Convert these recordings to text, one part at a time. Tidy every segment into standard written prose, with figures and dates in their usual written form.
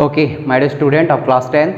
Okay my dear student of class 10th,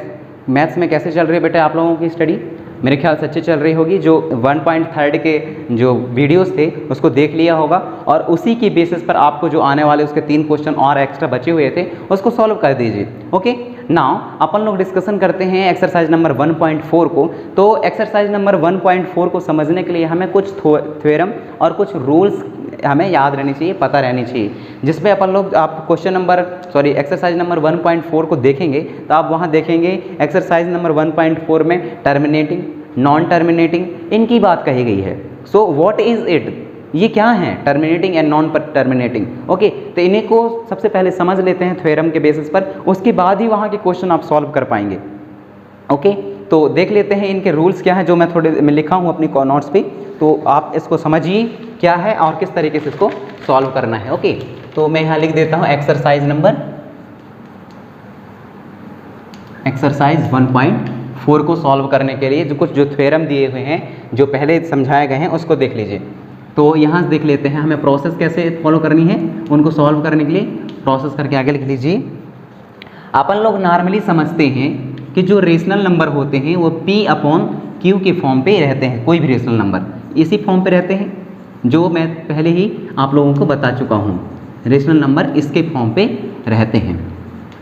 maths में कैसे चल रही है बेटा आप लोगों की स्टडी? मेरे ख्याल से अच्छी चल रही होगी। जो 1.3 के जो वीडियोस थे उसको देख लिया होगा और उसी की बेसिस पर आपको जो आने वाले उसके 3 क्वेश्चन और एक्स्ट्रा बचे हुए थे उसको सॉल्व कर दीजिए। ओके, नाउ अपन लोग डिस्कशन करते हैं एक्सरसाइज नंबर 1.4 को। तो एक्सरसाइज नंबर 1.4 को समझने के लिए हमें कुछ थ्योरम और कुछ रूल्स हमें याद रहनी चाहिए, पता रहनी चाहिए, जिसमें अपन लोग आप एक्सरसाइज नंबर 1.4 को देखेंगे तो आप वहाँ देखेंगे एक्सरसाइज नंबर 1.4 में टर्मिनेटिंग, नॉन टर्मिनेटिंग इनकी बात कही गई है। सो व्हाट इज़ इट, ये क्या है terminating and non terminating. Okay, तो इन्हीं को सबसे पहले समझ लेते हैं थ्योरम के बेसिस पर, उसके बाद ही वहाँ के क्वेश्चन आप सॉल्व कर पाएंगे। ओके, तो देख लेते हैं इनके रूल्स क्या हैं जो मैं लिखा हूँ अपनी नोट्स पे, तो आप इसको समझिए क्या है और किस तरीके से इसको सॉल्व करना है। ओके, तो मैं यहाँ लिख देता हूँ एक्सरसाइज 1.4 को सॉल्व करने के लिए जो थ्योरम दिए हुए हैं जो पहले समझाए गए हैं उसको देख लीजिए। तो यहाँ से देख लेते हैं हमें प्रोसेस कैसे फॉलो करनी है उनको सॉल्व करने के लिए। प्रोसेस करके आगे लिख लीजिए। अपन लोग नॉर्मली समझते हैं कि जो रेशनल नंबर होते हैं वो P/Q के फॉर्म पे रहते हैं। कोई भी रेशनल नंबर इसी फॉर्म पे रहते हैं जो मैं पहले ही आप लोगों को बता चुका हूँ। रेशनल नंबर इसके फॉर्म पे रहते हैं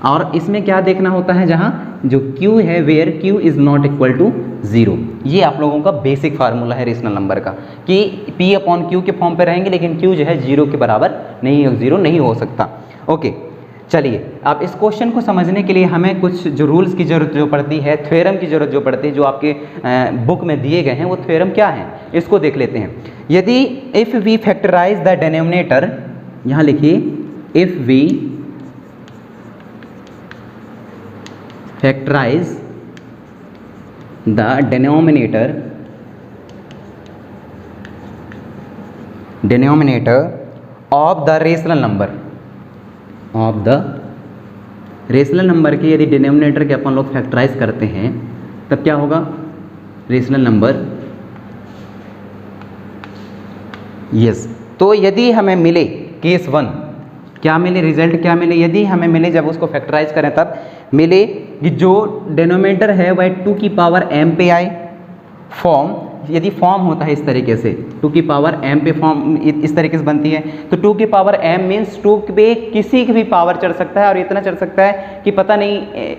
और इसमें क्या देखना होता है, जहाँ जो Q है where Q is not equal to 0। ये आप लोगों का बेसिक फार्मूला है रेशनल नंबर का कि P/Q के फॉर्म पे रहेंगे लेकिन Q जो है 0 के बराबर नहीं, 0 नहीं हो सकता। ओके, चलिए अब इस क्वेश्चन को समझने के लिए हमें कुछ जो रूल्स की ज़रूरत जो पड़ती है, थ्योरम की ज़रूरत जो पड़ती है, जो आपके बुक में दिए गए हैं वो थ्योरम क्या है इसको देख लेते हैं। यदि if we factorize the denominator, यहाँ लिखिए if we factorize the denominator of the rational number number के यदि डिनोमिनेटर के अपन लोग फैक्टराइज करते हैं तब क्या होगा, रेशनल नंबर यस। तो यदि हमें मिले केस 1, क्या मिले रिजल्ट, क्या मिले, यदि हमें मिले जब उसको फैक्टराइज करें तब मिले कि जो डिनोमिनेटर है वह 2 की पावर m पे आए। फॉर्म यदि फॉर्म होता है इस तरीके से 2 की पावर m पे फॉर्म इस तरीके से बनती है, तो 2 की पावर m मीन्स 2 पे किसी की भी पावर चढ़ सकता है और इतना चढ़ सकता है कि पता नहीं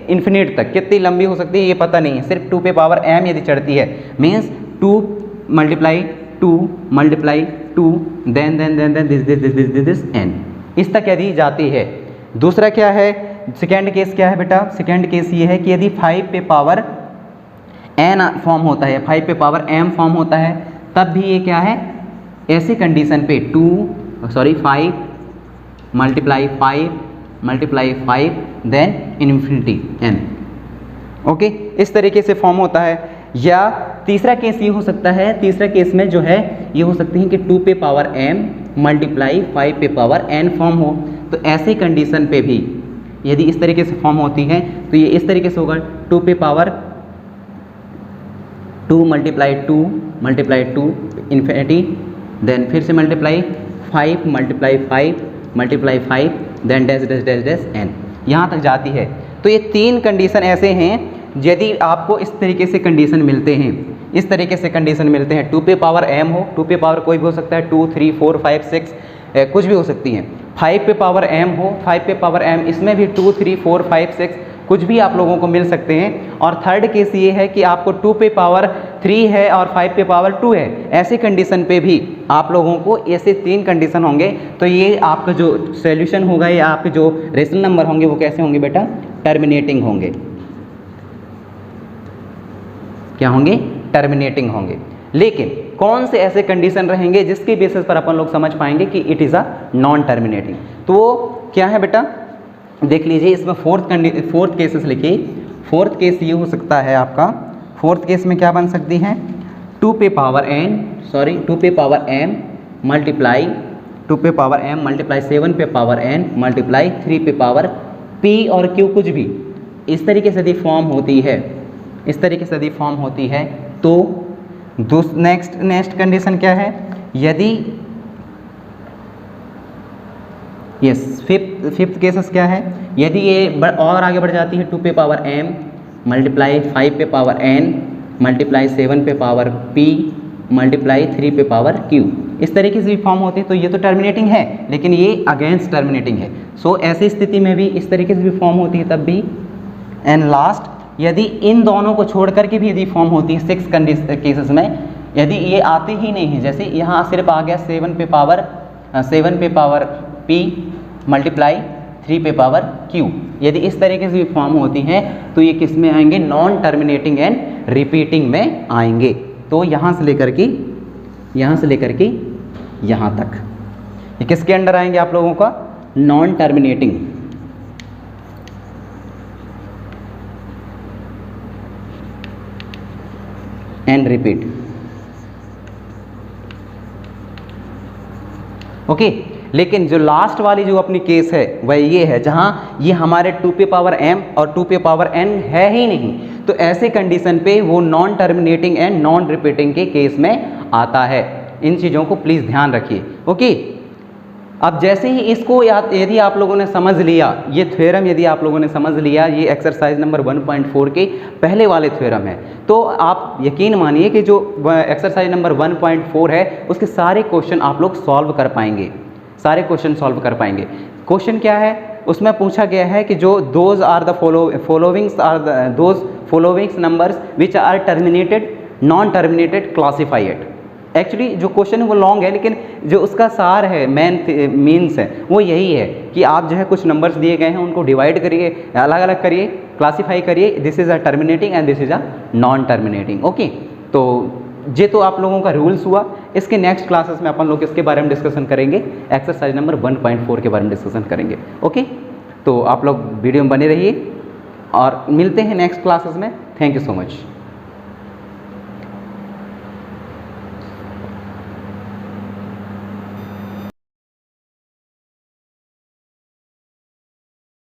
इन्फिनिट तक कितनी लंबी हो सकती है ये पता नहीं है। सिर्फ 2 पे पावर m यदि चढ़ती है means 2 multiply 2 then this n, इस तक यदि जाती है। दूसरा क्या है, सेकेंड केस क्या है बेटा, सेकेंड केस ये है कि यदि 5 पे पावर n फॉर्म होता है, 5 पे पावर m फॉर्म होता है, तब भी ये क्या है, ऐसी कंडीशन पे 5 multiply 5 then infinity n। Okay, इस तरीके से फॉर्म होता है। या तीसरा केस ये हो सकता है, तीसरा केस में जो है ये हो सकती है कि 2 पे पावर m मल्टीप्लाई 5 पे पावर n फॉर्म हो। तो ऐसी कंडीशन पे भी यदि इस तरीके से फॉर्म होती है तो ये इस तरीके से होगा 2 पे पावर 2 मल्टीप्लाई 2 इन्फिनिटी, देन फिर से multiply 5 multiply 5 then dash n, यहाँ तक जाती है। तो ये 3 कंडीशन ऐसे हैं यदि आपको इस तरीके से कंडीशन मिलते हैं, इस तरीके से कंडीशन मिलते हैं, 2 पे पावर m हो, 2 पे पावर कोई भी हो सकता है 2 3 4 5 6 कुछ भी हो सकती हैं। 5 पे पावर m हो, 5 पे पावर m इसमें भी 2 3 4 5 6 कुछ भी आप लोगों को मिल सकते हैं। और थर्ड केस ये है कि आपको 2 पे पावर 3 है और 5 पे पावर 2 है, ऐसी कंडीशन पे भी आप लोगों को ऐसे 3 कंडीशन होंगे। तो ये आपका जो सॉल्यूशन होगा या आपके जो रेशनल नंबर होंगे वो कैसे होंगे बेटा, टर्मिनेटिंग होंगे। क्या होंगे, टर्मिनेटिंग होंगे। लेकिन कौन से ऐसे कंडीशन रहेंगे जिसके बेसिस पर अपन लोग समझ पाएंगे कि it is a non terminating, तो वो क्या है बेटा, देख लीजिए। इसमें फोर्थ केसेस लिखिए। फोर्थ केस ये हो सकता है आपका, फोर्थ केस में क्या बन सकती है, 2 पे पावर m मल्टीप्लाई 2 पे पावर m मल्टीप्लाई 7 पे पावर n मल्टीप्लाई 3 पे पावर p और q कुछ भी इस तरीके से यदि फॉर्म होती है, इस तरीके से यदि फॉर्म होती है तो नेक्स्ट कंडीशन क्या है, यस, फिफ्थ केसेस क्या है, यदि ये और आगे बढ़ जाती है 2 पे पावर m मल्टीप्लाई 5 पे पावर n मल्टीप्लाई 7 पे पावर p मल्टीप्लाई 3 पे पावर q, इस तरीके से भी फॉर्म होते हैं। तो ये तो टर्मिनेटिंग है, लेकिन ये अगेंस्ट टर्मिनेटिंग है। सो ऐसी स्थिति में भी इस तरीके से भी फॉर्म होती है तब भी। एंड लास्ट, यदि इन दोनों को छोड़ करके भी यदि फॉर्म होती है 6 केसेस में, यदि ये आते ही नहीं है, जैसे यहाँ सिर्फ आ गया 7 पे पावर p मल्टीप्लाई 3 पे पावर q, यदि इस तरीके से भी फॉर्म होती हैं तो ये किस में आएंगे, नॉन टर्मिनेटिंग एंड रिपीटिंग में आएंगे। तो यहाँ से लेकर के यहाँ तक ये किसके अंडर आएंगे आप लोगों का, non terminating and repeat. Okay, लेकिन जो लास्ट वाली जो अपनी केस है वह ये है जहां ये हमारे 2 पे पावर m और 2 पे पावर n है ही नहीं, तो ऐसे कंडीशन पे वो non terminating and non repeating के केस में आता है। इन चीज़ों को प्लीज़ ध्यान रखिए। ओके, अब जैसे ही इसको यदि आप लोगों ने समझ लिया, ये थ्योरम यदि आप लोगों ने समझ लिया, ये एक्सरसाइज नंबर 1.4 के पहले वाले थ्योरम है, तो आप यकीन मानिए कि जो एक्सरसाइज नंबर 1.4 है उसके सारे क्वेश्चन आप लोग सॉल्व कर पाएंगे, सारे क्वेश्चन सॉल्व कर पाएंगे। क्वेश्चन क्या है, उसमें पूछा गया है कि जो those are the followings numbers which are terminated non terminated classify it. Actually जो क्वेश्चन है वो लॉन्ग है, लेकिन जो उसका सार है, मीन्स है वो यही है कि आप जो है कुछ नंबर्स दिए गए हैं उनको डिवाइड करिए, अलग अलग करिए, क्लासीफाई करिए, this is a terminating and this is a non terminating. Okay, तो ये तो आप लोगों का रूल्स हुआ। इसके नेक्स्ट क्लासेस में अपन लोग इसके बारे में डिस्कशन करेंगे, एक्सरसाइज नंबर 1.4 के बारे में डिस्कशन करेंगे। ओके, तो आप लोग वीडियो में बने रहिए और मिलते हैं नेक्स्ट क्लासेस में। Thank you so much.